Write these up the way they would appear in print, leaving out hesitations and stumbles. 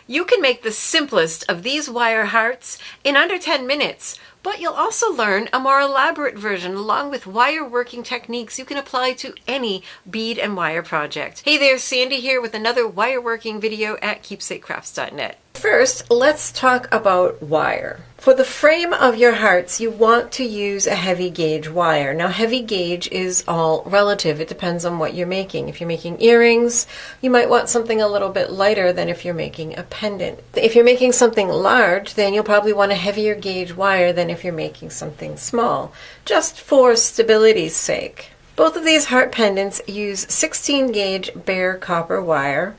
You can make the simplest of these wire hearts in under 10 minutes, but you'll also learn a more elaborate version along with wire working techniques you can apply to any bead and wire project. Hey there, Sandy here with another wire working video at keepsakecrafts.net. First, let's talk about wire. For the frame of your hearts, you want to use a heavy gauge wire. Now, heavy gauge is all relative. It depends on what you're making. If you're making earrings, you might want something a little bit lighter than if you're making a pendant. If you're making something large, then you'll probably want a heavier gauge wire than if you're making something small, just for stability's sake. Both of these heart pendants use 16 gauge bare copper wire,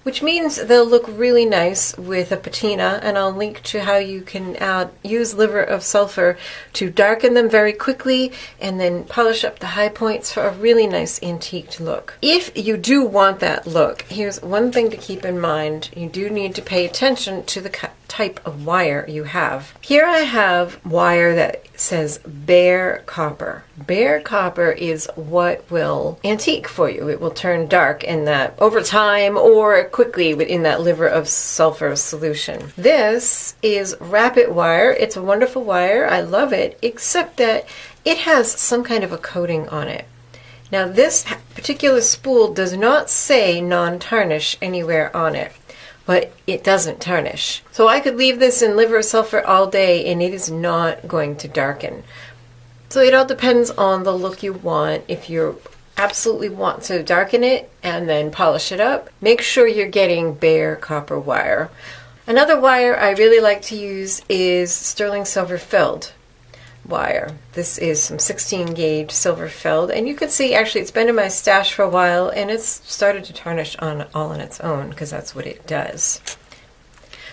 which means they'll look really nice with a patina, and I'll link to how you can use liver of sulfur to darken them very quickly and then polish up the high points for a really nice antiqued look. If you do want that look, here's one thing to keep in mind. You do need to pay attention to the type of wire you have. Here I have wire that says bare copper. Bare copper is what will antique for you. It will turn dark in that over time or quickly within that liver of sulfur solution. This is rapid wire. It's a wonderful wire. I love it, except that it has some kind of a coating on it. Now, this particular spool does not say non-tarnish anywhere on it, but it doesn't tarnish. So I could leave this in liver of sulfur all day and it is not going to darken. So it all depends on the look you want. If you absolutely want to darken it and then polish it up, make sure you're getting bare copper wire. Another wire I really like to use is sterling silver filled wire. This is some 16 gauge silver filled, and you can see actually it's been in my stash for a while and it's started to tarnish all on its own because that's what it does.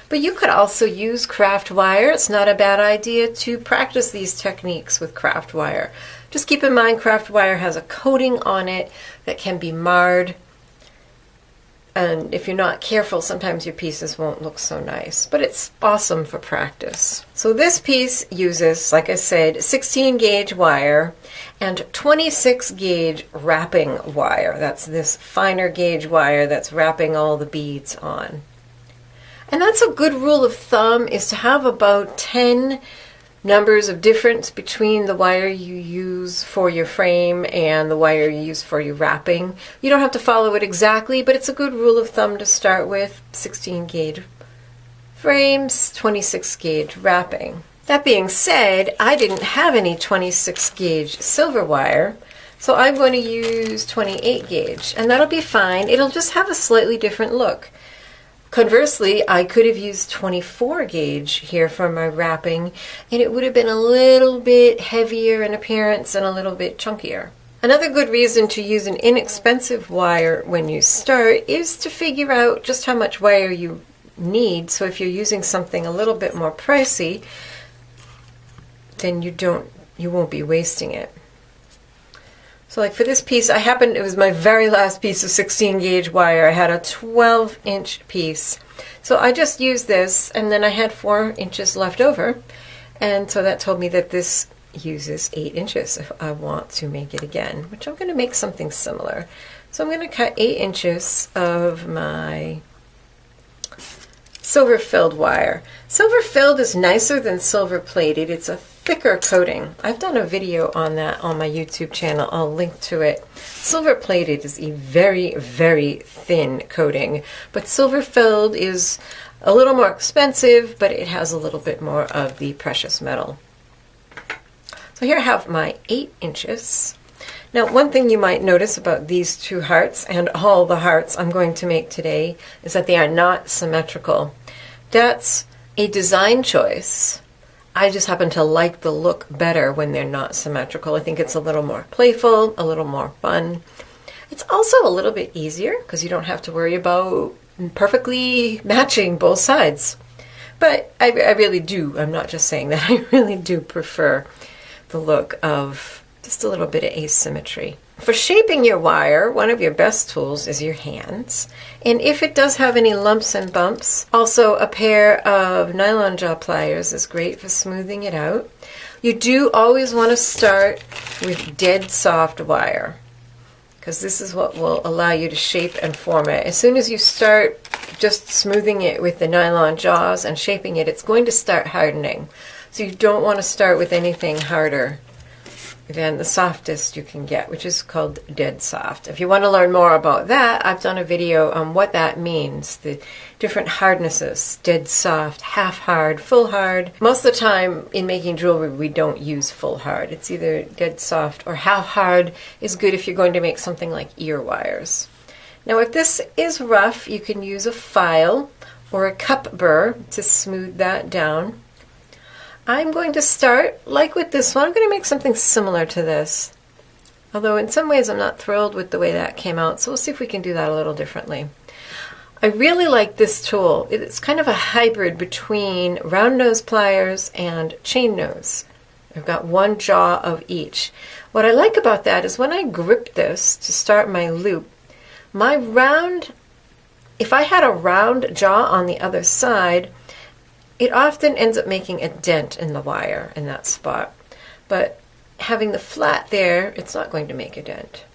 But you could also use craft wire. It's not a bad idea to practice these techniques with craft wire. Just keep in mind craft wire has a coating on it that can be marred, and if you're not careful, sometimes your pieces won't look so nice, but it's awesome for practice. So this piece uses, like I said, 16 gauge wire and 26 gauge wrapping wire. That's this finer gauge wire that's wrapping all the beads on. And that's a good rule of thumb, is to have about 10 numbers of difference between the wire you use for your frame and the wire you use for your wrapping. You don't have to follow it exactly, but it's a good rule of thumb to start with. 16 gauge frames, 26 gauge wrapping. That being said, I didn't have any 26 gauge silver wire, so I'm going to use 28 gauge, and that'll be fine. It'll just have a slightly different look. Conversely, I could have used 24 gauge here for my wrapping, and it would have been a little bit heavier in appearance and a little bit chunkier. Another good reason to use an inexpensive wire when you start is to figure out just how much wire you need. So if you're using something a little bit more pricey, then you won't be wasting it. So like for this piece, it was my very last piece of 16 gauge wire. I had a 12-inch piece. So I just used this, and then I had 4 inches left over. And so that told me that this uses 8 inches if I want to make it again, which I'm going to make something similar. So I'm going to cut 8 inches of my silver filled wire. Silver filled is nicer than silver plated. It's a thicker coating. I've done a video on that on my YouTube channel. I'll link to it. Silver plated is a very, very thin coating, but silver filled is a little more expensive, but it has a little bit more of the precious metal. So here I have my 8 inches. Now, one thing you might notice about these two hearts and all the hearts I'm going to make today is that they are not symmetrical. That's a design choice. I just happen to like the look better when they're not symmetrical. I think it's a little more playful, a little more fun. It's also a little bit easier because you don't have to worry about perfectly matching both sides. But I really do, I'm not just saying that, I really do prefer the look of just a little bit of asymmetry. For shaping your wire, one of your best tools is your hands. And if it does have any lumps and bumps, also a pair of nylon jaw pliers is great for smoothing it out. You do always want to start with dead soft wire, because this is what will allow you to shape and form it. As soon as you start just smoothing it with the nylon jaws and shaping it, it's going to start hardening. So you don't want to start with anything harder than the softest you can get, which is called dead soft. If you want to learn more about that, I've done a video on what that means, the different hardnesses, dead soft, half hard, full hard. Most of the time in making jewelry, we don't use full hard. It's either dead soft or half hard is good if you're going to make something like ear wires. Now, if this is rough, you can use a file or a cup burr to smooth that down. I'm going to start, like with this one, I'm going to make something similar to this. Although in some ways I'm not thrilled with the way that came out, so we'll see if we can do that a little differently. I really like this tool. It's kind of a hybrid between round nose pliers and chain nose. I've got one jaw of each. What I like about that is when I grip this to start my loop, my round, if I had a round jaw on the other side, it often ends up making a dent in the wire in that spot. But having the flat there, it's not going to make a dent.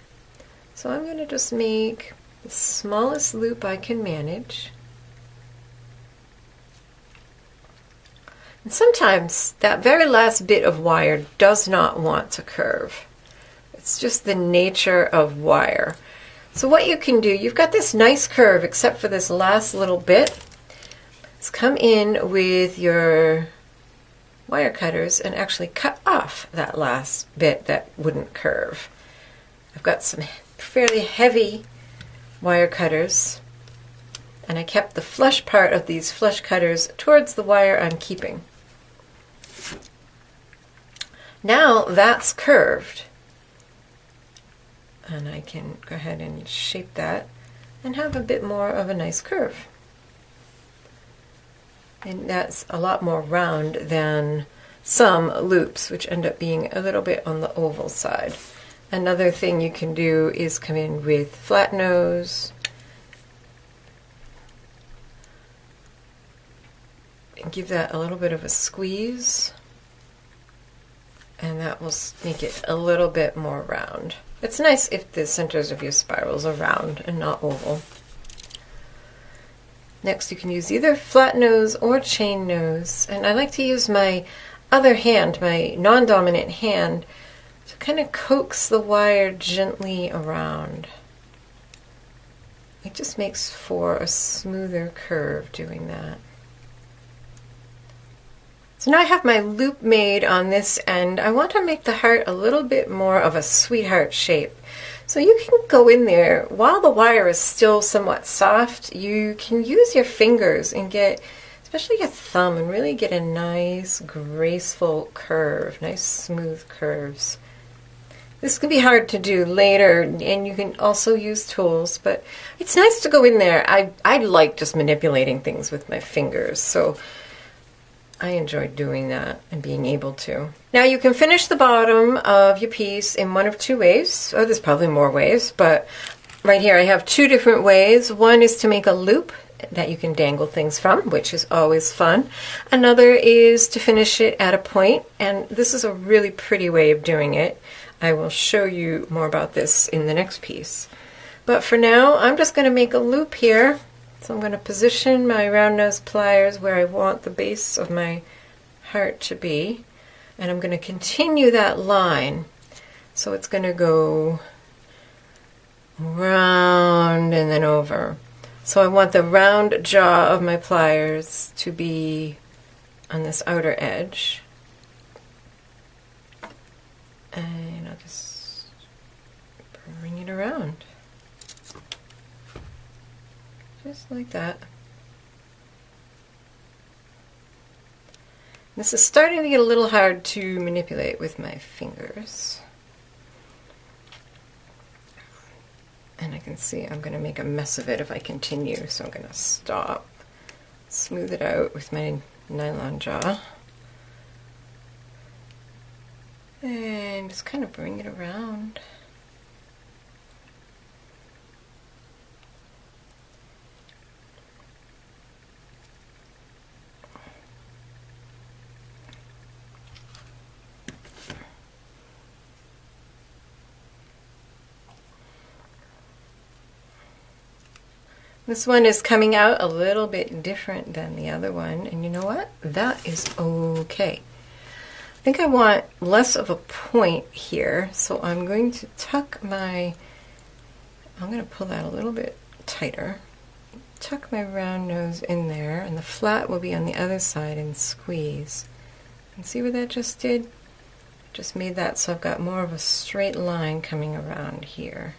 So I'm going to just make the smallest loop I can manage. And sometimes that very last bit of wire does not want to curve. It's just the nature of wire. So what you can do, you've got this nice curve except for this last little bit. Come in with your wire cutters and actually cut off that last bit that wouldn't curve. I've got some fairly heavy wire cutters, and I kept the flush part of these flush cutters towards the wire I'm keeping. Now that's curved, and I can go ahead and shape that and have a bit more of a nice curve. And that's a lot more round than some loops, which end up being a little bit on the oval side. Another thing you can do is come in with flat nose and give that a little bit of a squeeze, and that will make it a little bit more round. It's nice if the centers of your spirals are round and not oval. Next, you can use either flat nose or chain nose, and I like to use my other hand, my non-dominant hand, to kind of coax the wire gently around. It just makes for a smoother curve doing that. So now I have my loop made on this end. I want to make the heart a little bit more of a sweetheart shape. So you can go in there, while the wire is still somewhat soft, you can use your fingers and get, especially your thumb, and really get a nice graceful curve, nice smooth curves. This can be hard to do later, and you can also use tools, but it's nice to go in there. I like just manipulating things with my fingers, so I enjoy doing that and being able to. Now you can finish the bottom of your piece in one of two ways. Oh, there's probably more ways, but right here I have two different ways. One is to make a loop that you can dangle things from, which is always fun. Another is to finish it at a point, and this is a really pretty way of doing it. I will show you more about this in the next piece. But for now, I'm just going to make a loop here. So I'm going to position my round nose pliers where I want the base of my heart to be, and I'm going to continue that line. So it's going to go round and then over. So I want the round jaw of my pliers to be on this outer edge. And I'll just bring it around. Just like that. This is starting to get a little hard to manipulate with my fingers. And I can see I'm going to make a mess of it if I continue, so I'm going to stop, smooth it out with my nylon jaw, and just kind of bring it around. This one is coming out a little bit different than the other one, and you know what? That is okay. I think I want less of a point here, so I'm going to I'm going to pull that a little bit tighter. Tuck my round nose in there, and the flat will be on the other side, and squeeze. And see what that just did? Just made that so I've got more of a straight line coming around here.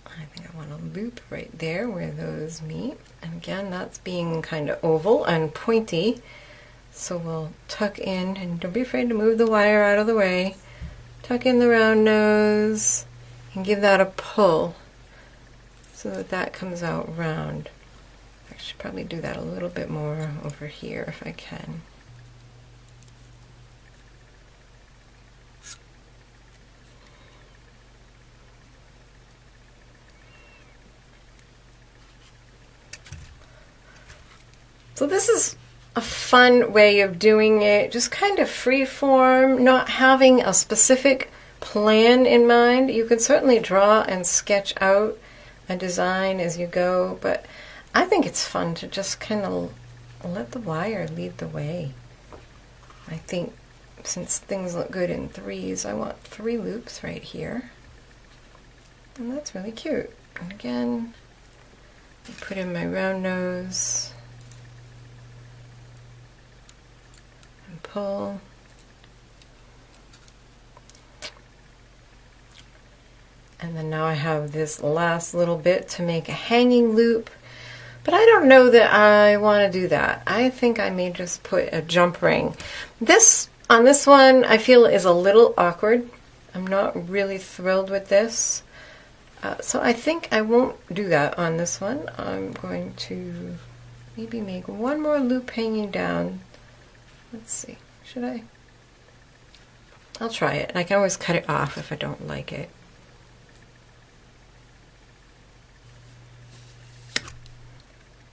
I think I want a loop right there where those meet. And again, that's being kind of oval and pointy. So we'll tuck in, and don't be afraid to move the wire out of the way. Tuck in the round nose and give that a pull so that that comes out round. I should probably do that a little bit more over here if I can. So this is a fun way of doing it, just kind of free form, not having a specific plan in mind. You can certainly draw and sketch out a design as you go, but I think it's fun to just kind of let the wire lead the way. I think since things look good in threes, I want 3 loops right here, and that's really cute. And again, I put in my round nose and pull. And then now I have this last little bit to make a hanging loop, but I don't know that I want to do that. I think I may just put a jump ring. On this one, I feel is a little awkward. I'm not really thrilled with this. So I think I won't do that on this one. I'm going to maybe make one more loop hanging down. Let's see, should I? I'll try it. I can always cut it off if I don't like it.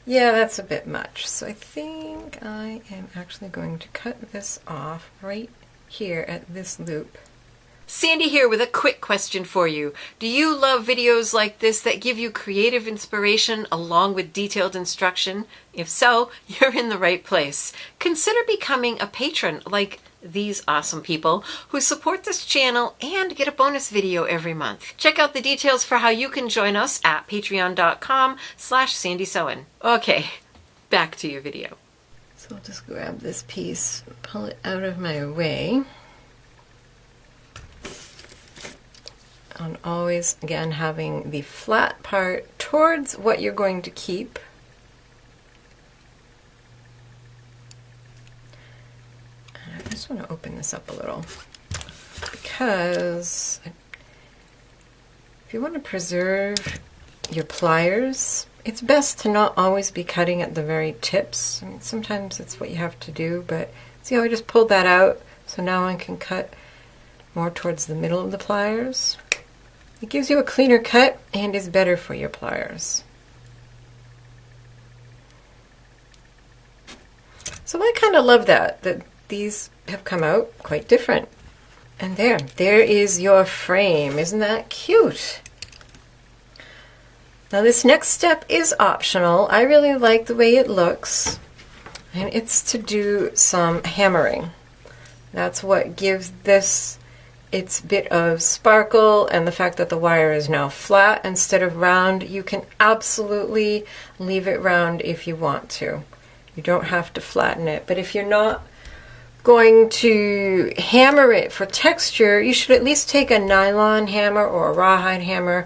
Yeah, that's a bit much. So I think I am actually going to cut this off right here at this loop. Sandy here with a quick question for you. Do you love videos like this that give you creative inspiration along with detailed instruction? If so, you're in the right place. Consider becoming a patron like these awesome people who support this channel and get a bonus video every month. Check out the details for how you can join us at patreon.com/SandySewen. Okay, back to your video. So I'll just grab this piece, pull it out of my way. And always, again, having the flat part towards what you're going to keep. And I just want to open this up a little, because if you want to preserve your pliers, it's best to not always be cutting at the very tips. I mean, sometimes it's what you have to do, but see how I just pulled that out? So now I can cut more towards the middle of the pliers. It gives you a cleaner cut and is better for your pliers. So I kind of love that these have come out quite different. And there is your frame. Isn't that cute? Now this next step is optional. I really like the way it looks, and it's to do some hammering. That's what gives this its bit of sparkle, and the fact that the wire is now flat instead of round. You can absolutely leave it round if you want to. You don't have to flatten it, but if you're not going to hammer it for texture, you should at least take a nylon hammer or a rawhide hammer,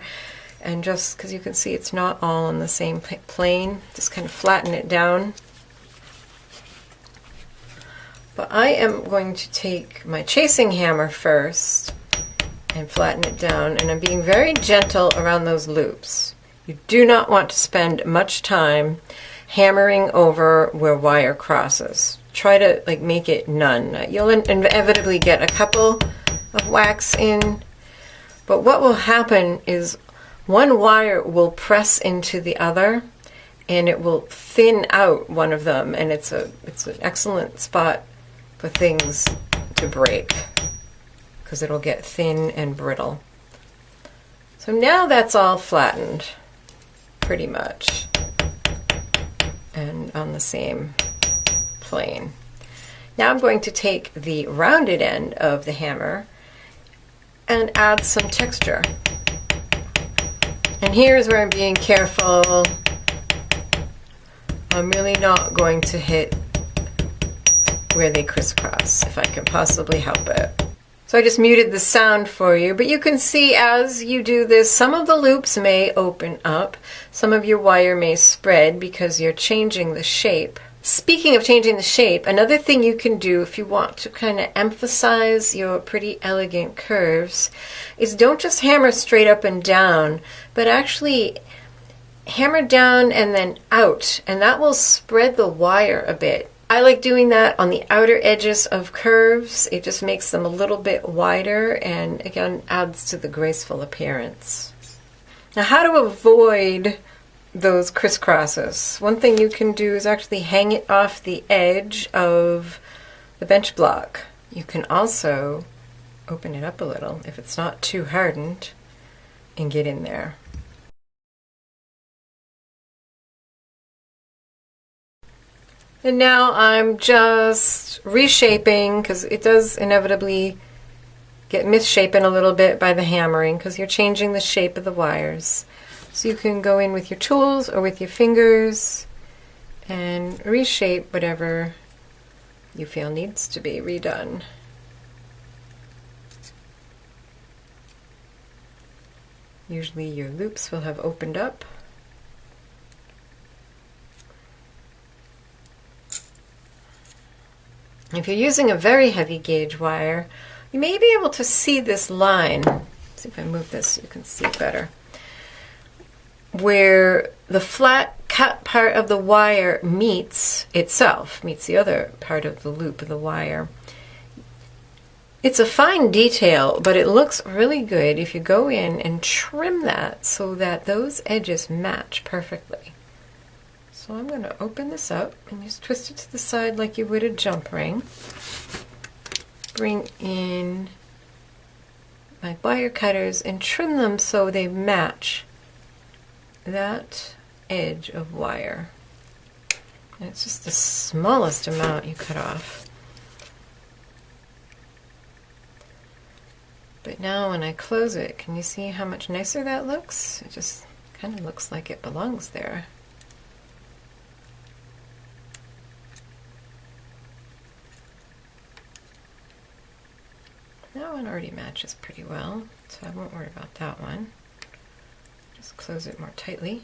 and just because you can see it's not all on the same plane, just kind of flatten it down. But I am going to take my chasing hammer first and flatten it down, and I'm being very gentle around those loops. You do not want to spend much time hammering over where wire crosses. Try to make it none. You'll inevitably get a couple of whacks in, but what will happen is one wire will press into the other, and it will thin out one of them, and it's an excellent spot for things to break. because it'll get thin and brittle. So now that's all flattened, pretty much, and on the same plane. Now I'm going to take the rounded end of the hammer and add some texture. And here's where I'm being careful. I'm really not going to hit where they crisscross if I can possibly help it. So I just muted the sound for you, but you can see as you do this, some of the loops may open up, some of your wire may spread because you're changing the shape. Speaking of changing the shape, another thing you can do if you want to kind of emphasize your pretty elegant curves is don't just hammer straight up and down, but actually hammer down and then out, and that will spread the wire a bit. I like doing that on the outer edges of curves. It just makes them a little bit wider and again adds to the graceful appearance. Now, how to avoid those crisscrosses? One thing you can do is actually hang it off the edge of the bench block. You can also open it up a little if it's not too hardened and get in there. And now I'm just reshaping because it does inevitably get misshapen a little bit by the hammering because you're changing the shape of the wires. So you can go in with your tools or with your fingers and reshape whatever you feel needs to be redone. Usually your loops will have opened up. If you're using a very heavy gauge wire, you may be able to see this line. Let's see if I move this so you can see it better. Where the flat cut part of the wire meets itself, meets the other part of the loop of the wire. It's a fine detail, but it looks really good if you go in and trim that so that those edges match perfectly. So I'm going to open this up and just twist it to the side like you would a jump ring. Bring in my wire cutters and trim them so they match that edge of wire. And it's just the smallest amount you cut off. But now when I close it, can you see how much nicer that looks? It just kind of looks like it belongs there. That one already matches pretty well, so I won't worry about that one. Just close it more tightly.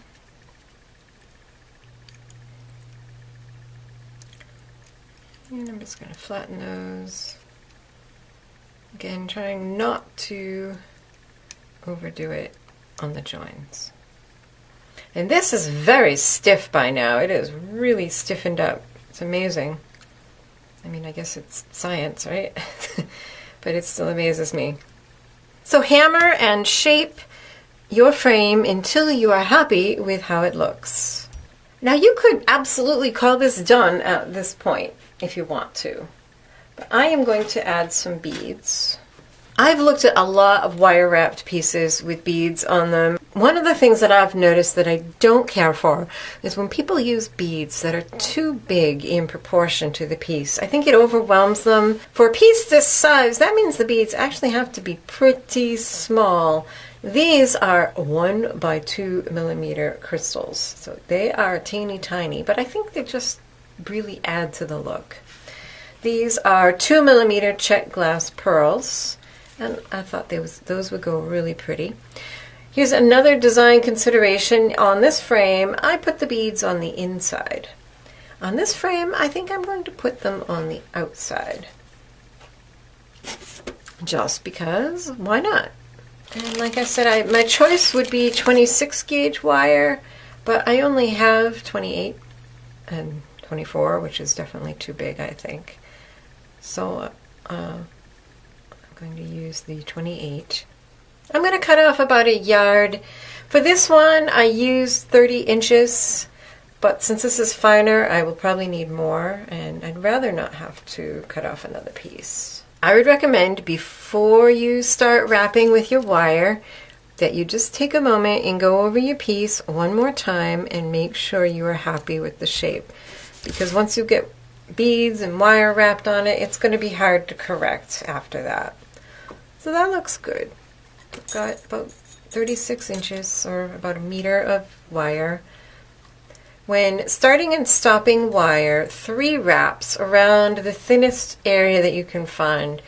And I'm just going to flatten those. Again, trying not to overdo it on the joins. And this is very stiff by now. It is really stiffened up. It's amazing. I mean, I guess it's science, right? But it still amazes me. So hammer and shape your frame until you are happy with how it looks. Now you could absolutely call this done at this point if you want to. But I am going to add some beads. I've looked at a lot of wire wrapped pieces with beads on them. One of the things that I've noticed that I don't care for is when people use beads that are too big in proportion to the piece. I think it overwhelms them. For a piece this size, that means the beads actually have to be pretty small. These are 1 by 2 millimeter crystals, so they are teeny tiny, but I think they just really add to the look. These are 2 millimeter check glass pearls, and I thought those would go really pretty. Here's another design consideration. On this frame, I put the beads on the inside. On this frame, I think I'm going to put them on the outside. Just because, why not? And like I said, my choice would be 26 gauge wire, but I only have 28 and 24, which is definitely too big, I think. So I'm going to use the 28. I'm going to cut off about 1 yard. For this one, I used 30 inches, but since this is finer, I will probably need more, and I'd rather not have to cut off another piece. I would recommend before you start wrapping with your wire that you just take a moment and go over your piece one more time and make sure you are happy with the shape. Because once you get beads and wire wrapped on it, it's going to be hard to correct after that. So that looks good. I've got about 36 inches or about a meter of wire. When starting and stopping wire, 3 wraps around the thinnest area that you can find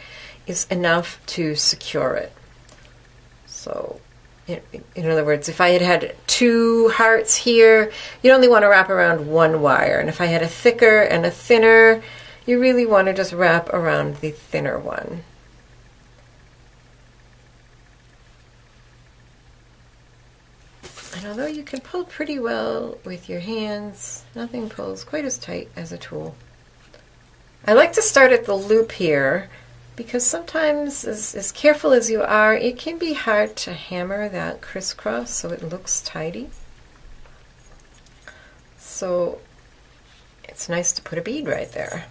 is enough to secure it. So, in other words, if I had 2 hearts here, you'd only want to wrap around 1 wire. And if I had a thicker and a thinner, you really want to just wrap around the thinner one. And although you can pull pretty well with your hands, nothing pulls quite as tight as a tool. I like to start at the loop here because sometimes, as careful as you are, it can be hard to hammer that crisscross so it looks tidy. So it's nice to put a bead right there.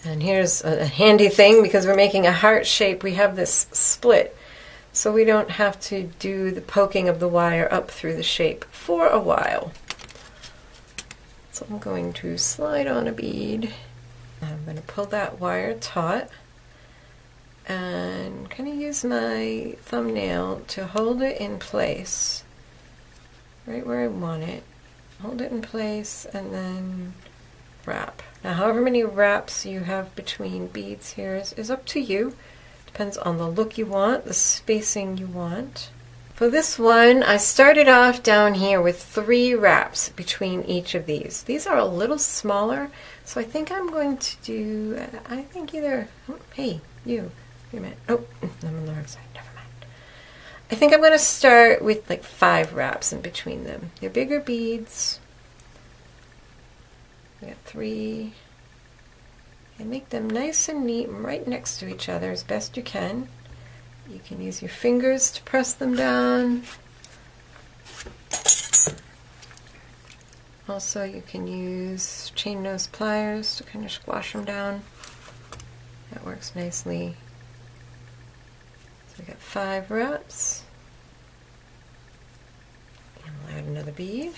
And here's a handy thing, because we're making a heart shape, we have this split. So we don't have to do the poking of the wire up through the shape for a while. So I'm going to slide on a bead. I'm going to pull that wire taut and kind of use my thumbnail to hold it in place, right where I want it. Hold it in place and then wrap. Now however many wraps you have between beads here is up to you. Depends on the look you want, the spacing you want. For this one, I started off down here with 3 wraps between each of these. These are a little smaller, so I think I'm going to do, hey, you, wait a minute. Oh, I'm on the wrong side, never mind. I think I'm going to start with like 5 wraps in between them. They're bigger beads. We got 3. And make them nice and neat and right next to each other as best you can. You can use your fingers to press them down. Also, you can use chain nose pliers to kind of squash them down. That works nicely. So we got 5 wraps. And we'll add another bead.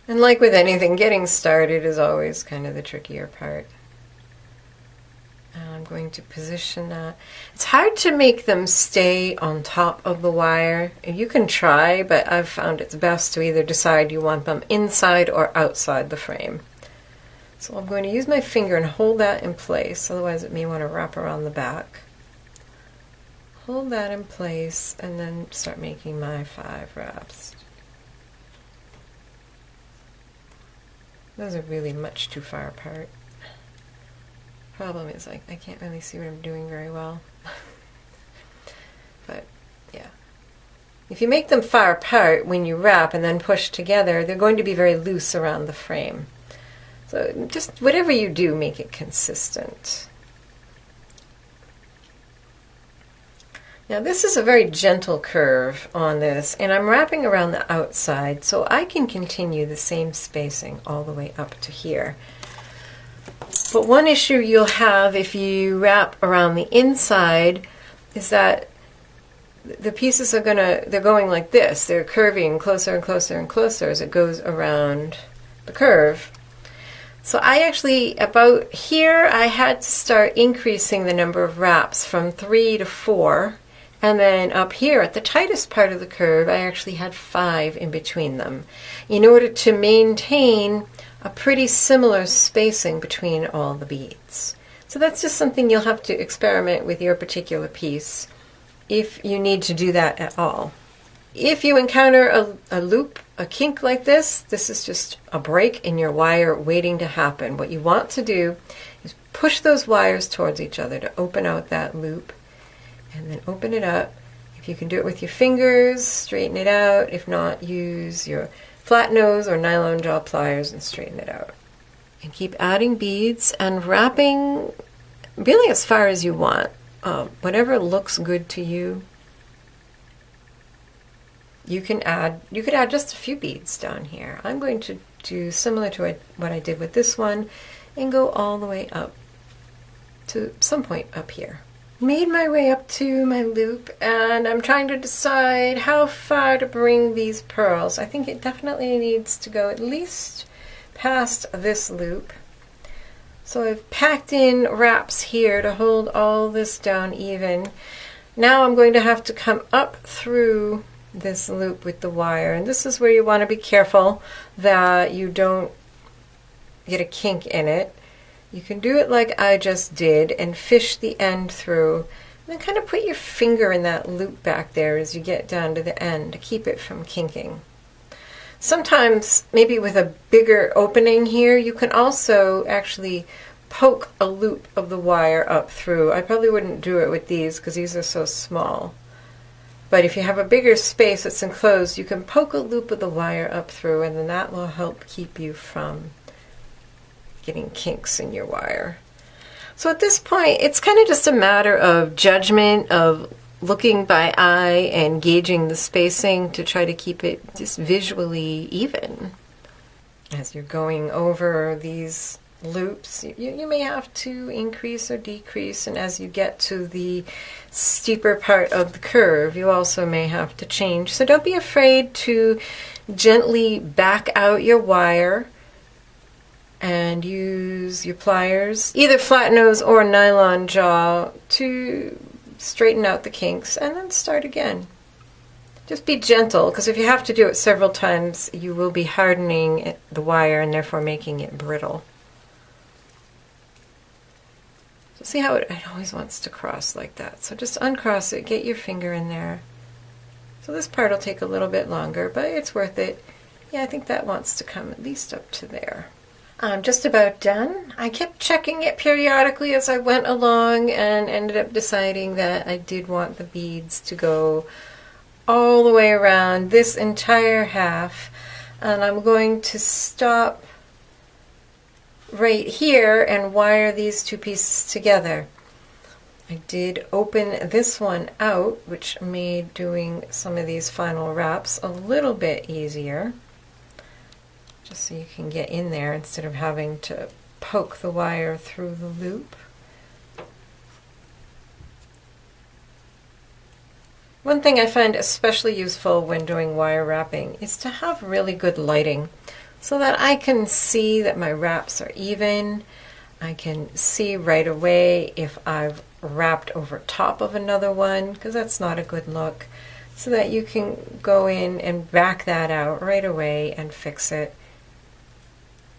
And like with anything, getting started is always kind of the trickier part. And I'm going to position that. It's hard to make them stay on top of the wire. You can try, but I've found it's best to either decide you want them inside or outside the frame. So I'm going to use my finger and hold that in place, otherwise it may want to wrap around the back. Hold that in place and then start making my 5 wraps. Those are really much too far apart. Problem is, I can't really see what I'm doing very well. But, yeah. If you make them far apart when you wrap and then push together, they're going to be very loose around the frame. So just whatever you do, make it consistent. Now this is a very gentle curve on this, and I'm wrapping around the outside, so I can continue the same spacing all the way up to here. But one issue you'll have if you wrap around the inside is that the pieces are they're going like this. They're curving closer and closer and closer as it goes around the curve. So I actually, about here, I had to start increasing the number of wraps from 3 to 4. And then up here at the tightest part of the curve, I actually had 5 in between them in order to maintain a pretty similar spacing between all the beads. So that's just something you'll have to experiment with your particular piece if you need to do that at all. If you encounter a loop, a kink like this, this is just a break in your wire waiting to happen. What you want to do is push those wires towards each other to open out that loop, and then open it up. If you can do it with your fingers, straighten it out. If not, use your flat nose or nylon jaw pliers and straighten it out. And keep adding beads and wrapping really as far as you want. Whatever looks good to you. You could add just a few beads down here. I'm going to do similar to what I did with this one and go all the way up. to some point up here. Made my way up to my loop, and I'm trying to decide how far to bring these pearls. I think it definitely needs to go at least past this loop. So I've packed in wraps here to hold all this down even. Now I'm going to have to come up through this loop with the wire, and this is where you want to be careful that you don't get a kink in it. You can do it like I just did and fish the end through, and then kind of put your finger in that loop back there as you get down to the end to keep it from kinking. Sometimes, maybe with a bigger opening here, you can also actually poke a loop of the wire up through. I probably wouldn't do it with these because these are so small. But if you have a bigger space that's enclosed, you can poke a loop of the wire up through, and then that will help keep you from getting kinks in your wire. So at this point, it's kind of just a matter of judgment, of looking by eye and gauging the spacing to try to keep it just visually even. As you're going over these loops, you may have to increase or decrease, and as you get to the steeper part of the curve, you also may have to change. So don't be afraid to gently back out your wire and use your pliers, either flat nose or nylon jaw, to straighten out the kinks, and then start again. Just be gentle, because if you have to do it several times, you will be hardening the wire and therefore making it brittle. So see how it always wants to cross like that. So just uncross it, get your finger in there. So this part will take a little bit longer, but it's worth it. Yeah, I think that wants to come at least up to there. I'm just about done. I kept checking it periodically as I went along and ended up deciding that I did want the beads to go all the way around this entire half. And I'm going to stop right here and wire these two pieces together. I did open this one out, which made doing some of these final wraps a little bit easier. Just so you can get in there instead of having to poke the wire through the loop. One thing I find especially useful when doing wire wrapping is to have really good lighting so that I can see that my wraps are even. I can see right away if I've wrapped over top of another one, because that's not a good look, so that you can go in and back that out right away and fix it.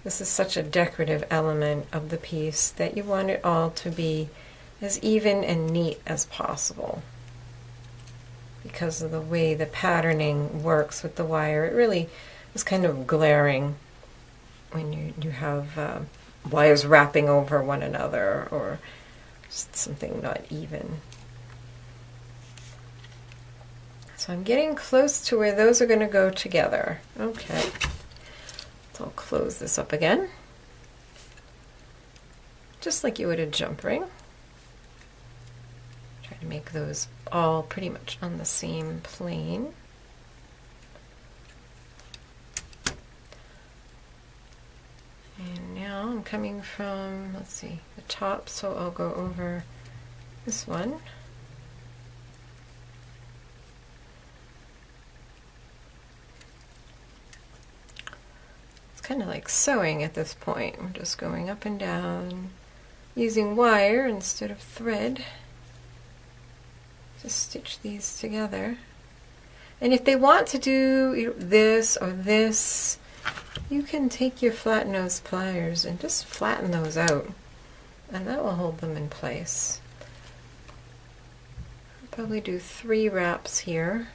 This is such a decorative element of the piece that you want it all to be as even and neat as possible. Because of the way the patterning works with the wire, it really is kind of glaring when you have wires wrapping over one another or just something not even. So I'm getting close to where those are going to go together. Okay. So I'll close this up again, just like you would a jump ring. Try to make those all pretty much on the same plane. And now I'm coming from, let's see, the top, so I'll go over this one. Kind of like sewing at this point. We're just going up and down using wire instead of thread to stitch these together. And if they want to do this or this, you can take your flat nose pliers and just flatten those out, and that will hold them in place. I'll probably do 3 wraps here.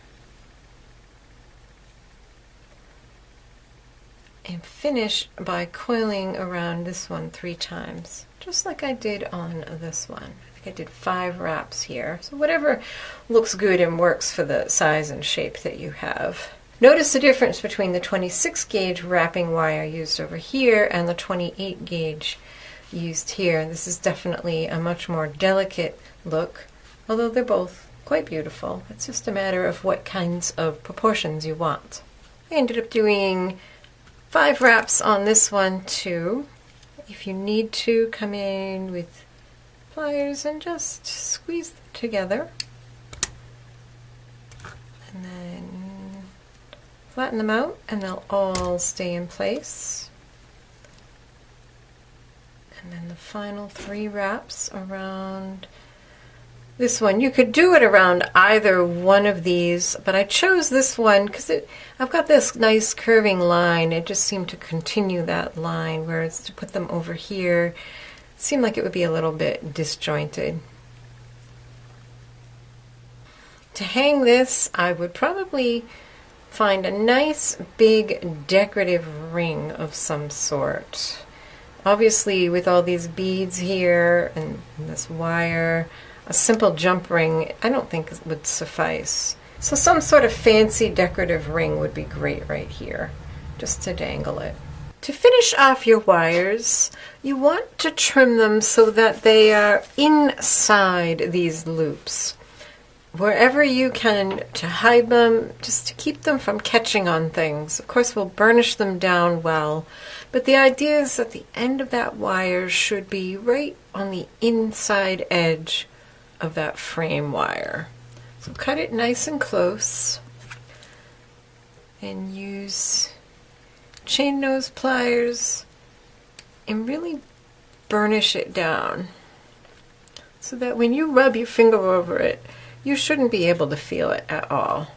And finish by coiling around this one 3 times, just like I did on this one. I think I did 5 wraps here. So whatever looks good and works for the size and shape that you have. Notice the difference between the 26 gauge wrapping wire used over here and the 28 gauge used here. This is definitely a much more delicate look, although they're both quite beautiful. It's just a matter of what kinds of proportions you want. I ended up doing 5 wraps on this one too. If you need to, come in with pliers and just squeeze them together. And then flatten them out and they'll all stay in place. And then the final 3 wraps around this one. You could do it around either one of these, but I chose this one because I've got this nice curving line. It just seemed to continue that line, whereas to put them over here, it seemed like it would be a little bit disjointed. To hang this, I would probably find a nice big decorative ring of some sort. Obviously, with all these beads here and this wire, a simple jump ring I don't think would suffice. So some sort of fancy decorative ring would be great right here, just to dangle it. To finish off your wires, you want to trim them so that they are inside these loops. Wherever you can to hide them, just to keep them from catching on things. Of course, we'll burnish them down well, but the idea is that the end of that wire should be right on the inside edge of that frame wire. So cut it nice and close and use chain nose pliers and really burnish it down so that when you rub your finger over it, you shouldn't be able to feel it at all.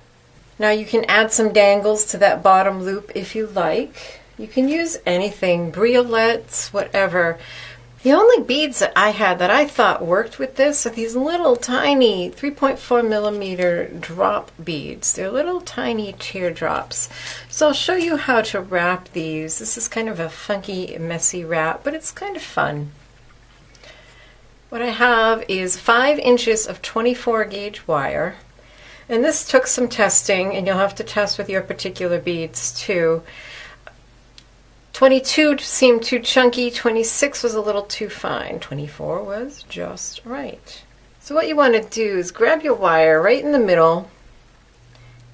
Now you can add some dangles to that bottom loop if you like. You can use anything, briolets, whatever. The only beads that I had that I thought worked with this are these little tiny 3.4 millimeter drop beads. They're little tiny teardrops. So I'll show you how to wrap these. This is kind of a funky, messy wrap, but it's kind of fun. What I have is 5 inches of 24 gauge wire, and this took some testing, and you'll have to test with your particular beads too. 22 seemed too chunky, 26 was a little too fine, 24 was just right. So what you want to do is grab your wire right in the middle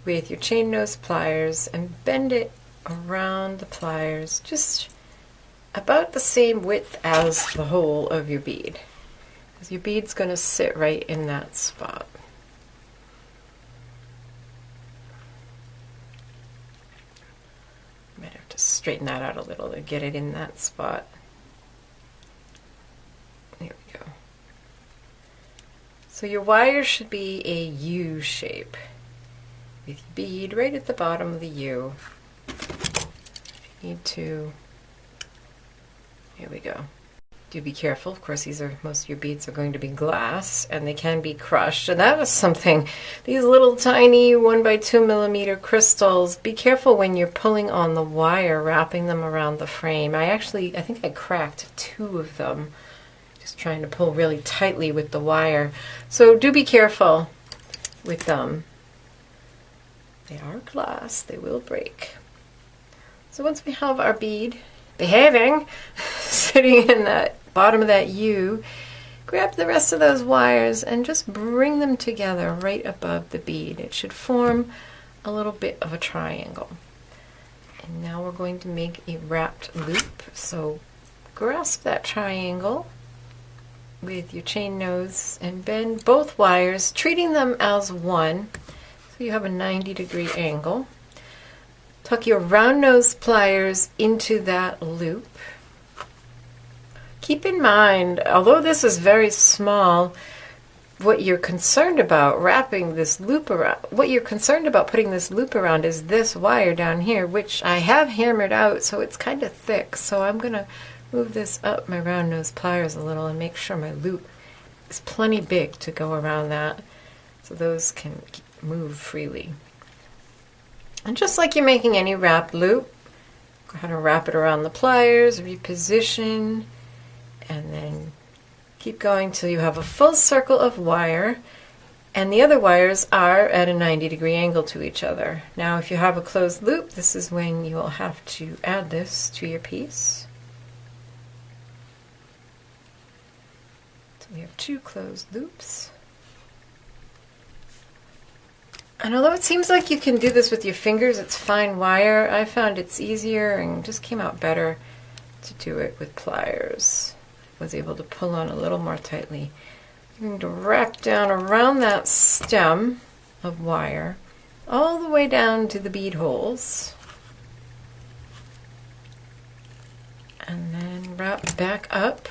with your chain nose pliers and bend it around the pliers just about the same width as the hole of your bead. Your bead's going to sit right in that spot. Might have to straighten that out a little to get it in that spot. There we go. So your wire should be a U shape with your bead right at the bottom of the U. If you need to, here we go. Do be careful. Of course, most of your beads are going to be glass, and they can be crushed. And that is something. These little tiny 1 by 2 millimeter crystals. Be careful when you're pulling on the wire, wrapping them around the frame. I think I cracked 2 of them, just trying to pull really tightly with the wire. So do be careful with them. They are glass. They will break. So once we have our bead behaving, sitting in that bottom of that U, grab the rest of those wires and just bring them together right above the bead. It should form a little bit of a triangle. And now we're going to make a wrapped loop. So grasp that triangle with your chain nose and bend both wires, treating them as one, so you have a 90-degree angle. Tuck your round nose pliers into that loop. Keep in mind, although this is very small, what you're concerned about wrapping this loop around, what you're concerned about putting this loop around is this wire down here, which I have hammered out, so it's kind of thick. So I'm going to move this up my round nose pliers a little and make sure my loop is plenty big to go around that, so those can move freely. And just like you're making any wrapped loop, go ahead and wrap it around the pliers, reposition, and then keep going till you have a full circle of wire, and the other wires are at a 90-degree angle to each other. Now if you have a closed loop, this is when you will have to add this to your piece. So we have 2 closed loops. And although it seems like you can do this with your fingers, it's fine wire, I found it's easier and just came out better to do it with pliers. was able to pull on a little more tightly. I'm going to wrap down around that stem of wire all the way down to the bead holes. And then wrap back up.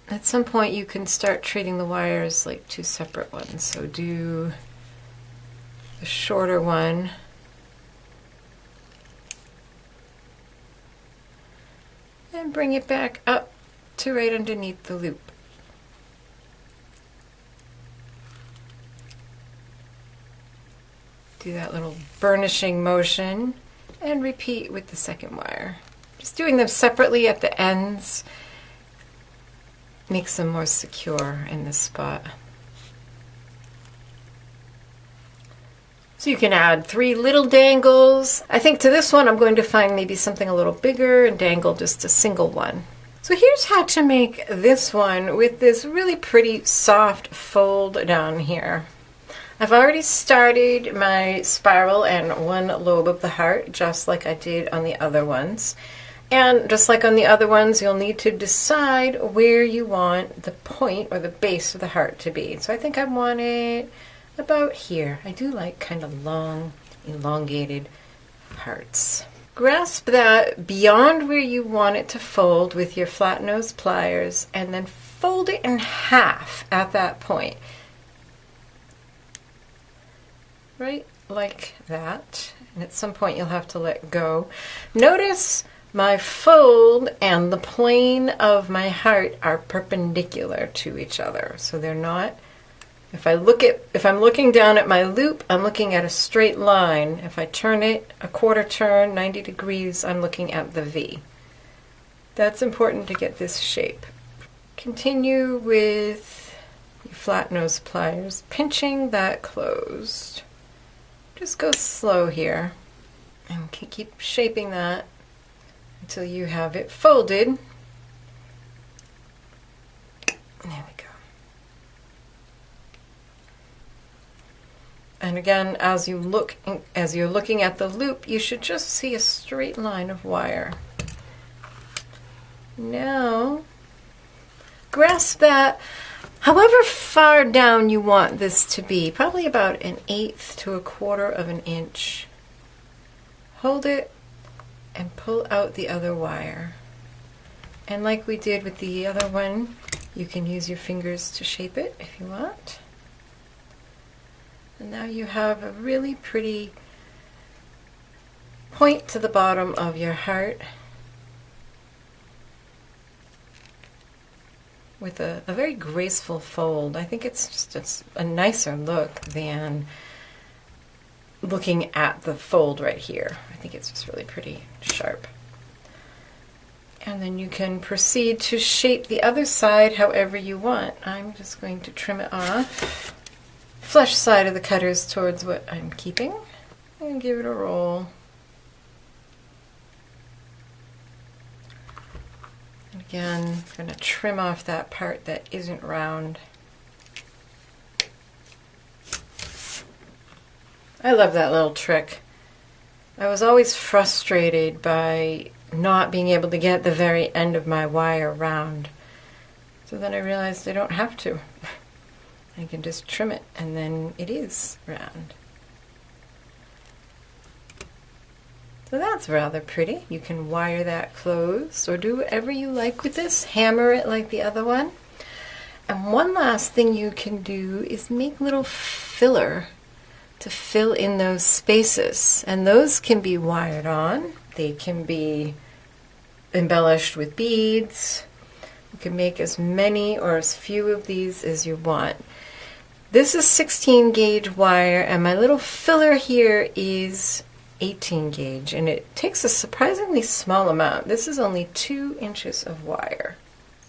At some point you can start treating the wires like two separate ones. So do the shorter one and bring it back up to right underneath the loop. Do that little burnishing motion and repeat with the second wire. Just doing them separately at the ends makes them more secure in this spot. So you can add 3 little dangles. I think to this one I'm going to find maybe something a little bigger and dangle just a single one. So here's how to make this one with this really pretty soft fold down here. I've already started my spiral and one lobe of the heart, just like I did on the other ones. And just like on the other ones, you'll need to decide where you want the point or the base of the heart to be. So I think I want it about here. I do like kind of long, elongated hearts. Grasp that beyond where you want it to fold with your flat nose pliers and then fold it in half at that point. Right like that. And at some point you'll have to let go. Notice my fold and the plane of my heart are perpendicular to each other. So they're not, if I'm looking down at my loop, I'm looking at a straight line. If I turn it a quarter turn, 90 degrees, I'm looking at the V. That's important to get this shape. Continue with your flat nose pliers, pinching that closed. Just go slow here and keep shaping that until you have it folded. There we go. And again, as you're looking at the loop, you should just see a straight line of wire. Now, grasp that however far down you want this to be, probably about 1/8 to 1/4 of an inch. Hold it and pull out the other wire. And like we did with the other one, you can use your fingers to shape it if you want. And now you have a really pretty point to the bottom of your heart with a very graceful fold. I think it's just a nicer look than looking at the fold right here. I think it's just really pretty sharp. And then you can proceed to shape the other side however you want. I'm just going to trim it off. Flush side of the cutters towards what I'm keeping and give it a roll. And again, I'm going to trim off that part that isn't round. I love that little trick. I was always frustrated by not being able to get the very end of my wire round. So then I realized I don't have to. I can just trim it and then it is round. So that's rather pretty. You can wire that closed or do whatever you like with this. Hammer it like the other one. And one last thing you can do is make little filler to fill in those spaces. And those can be wired on. They can be embellished with beads. You can make as many or as few of these as you want. This is 16 gauge wire and my little filler here is 18 gauge and it takes a surprisingly small amount. This is only 2 inches of wire.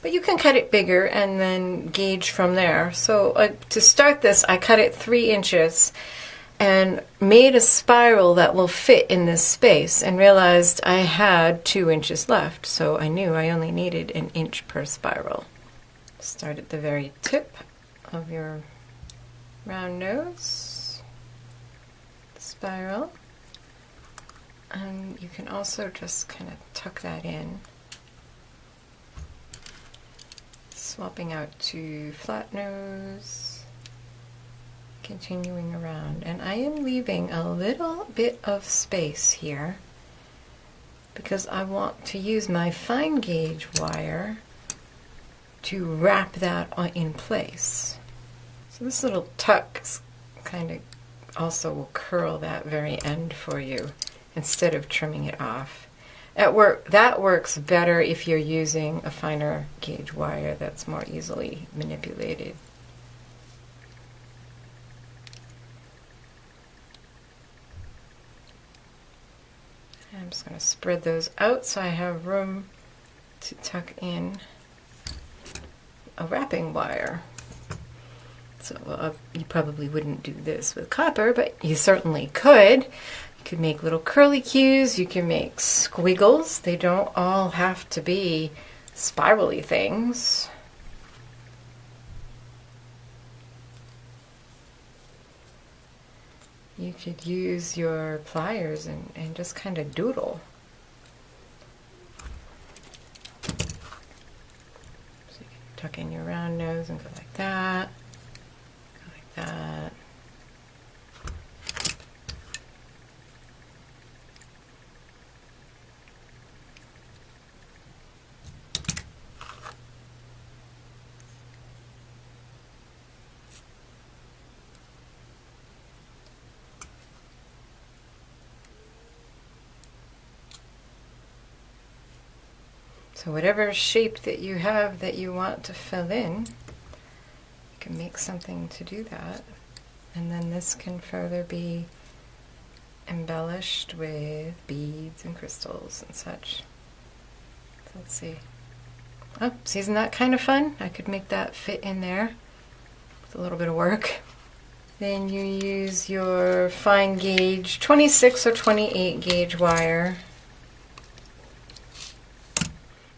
But you can cut it bigger and then gauge from there. So to start this, I cut it 3 inches and made a spiral that will fit in this space and realized I had 2 inches left. So I knew I only needed 1 inch per spiral. Start at the very tip of your round nose, spiral, And you can also just kind of tuck that in, swapping out to flat nose, continuing around. And I am leaving a little bit of space here because I want to use my fine gauge wire to wrap that in place. So this little tuck kind of also will curl that very end for you instead of trimming it off. That works better if you're using a finer gauge wire that's more easily manipulated. I'm just going to spread those out so I have room to tuck in a wrapping wire. So you probably wouldn't do this with copper, but you certainly could. You could make little curlicues, you can make squiggles. They don't all have to be spirally things. You could use your pliers and just kind of doodle. So you can tuck in your round nose and go like that, go like that. So whatever shape that you have that you want to fill in, you can make something to do that. And then this can further be embellished with beads and crystals and such. So let's see. Oh, see, isn't that kind of fun? I could make that fit in there with a little bit of work. Then you use your fine gauge 26 or 28 gauge wire.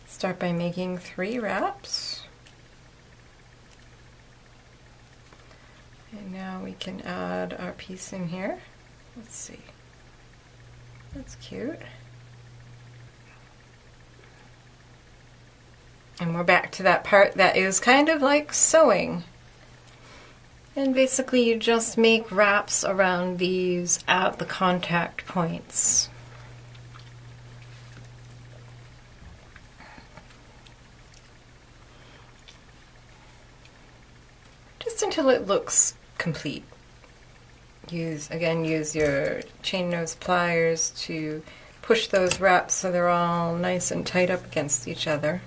Start by making 3 wraps. And now we can add our piece in here. Let's see. That's cute. And we're back to that part that is kind of like sewing. And basically you just make wraps around these at the contact points. Just until it looks complete. Use your chain nose pliers to push those wraps so they're all nice and tight up against each other.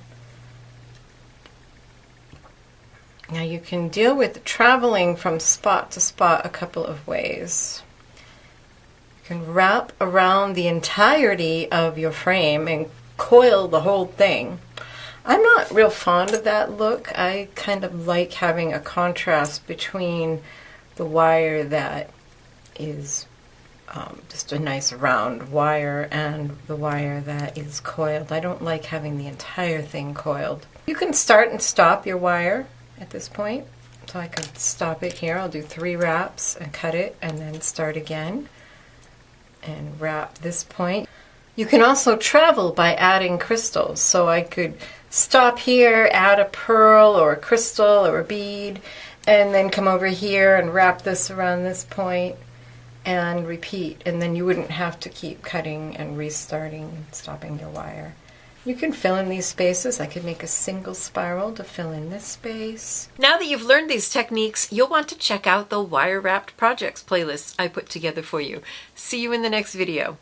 Now you can deal with traveling from spot to spot a couple of ways. You can wrap around the entirety of your frame and coil the whole thing. I'm not real fond of that look. I kind of like having a contrast between the wire that is just a nice round wire and the wire that is coiled. I don't like having the entire thing coiled. You can start and stop your wire at this point. So I can stop it here. I'll do 3 wraps and cut it and then start again and wrap this point. You can also travel by adding crystals. So I could stop here, add a pearl or a crystal or a bead, and then come over here and wrap this around this point and repeat. And then you wouldn't have to keep cutting and restarting and stopping your wire. You can fill in these spaces. I could make a single spiral to fill in this space. Now that you've learned these techniques, you'll want to check out the Wire Wrapped Projects playlist I put together for you. See you in the next video.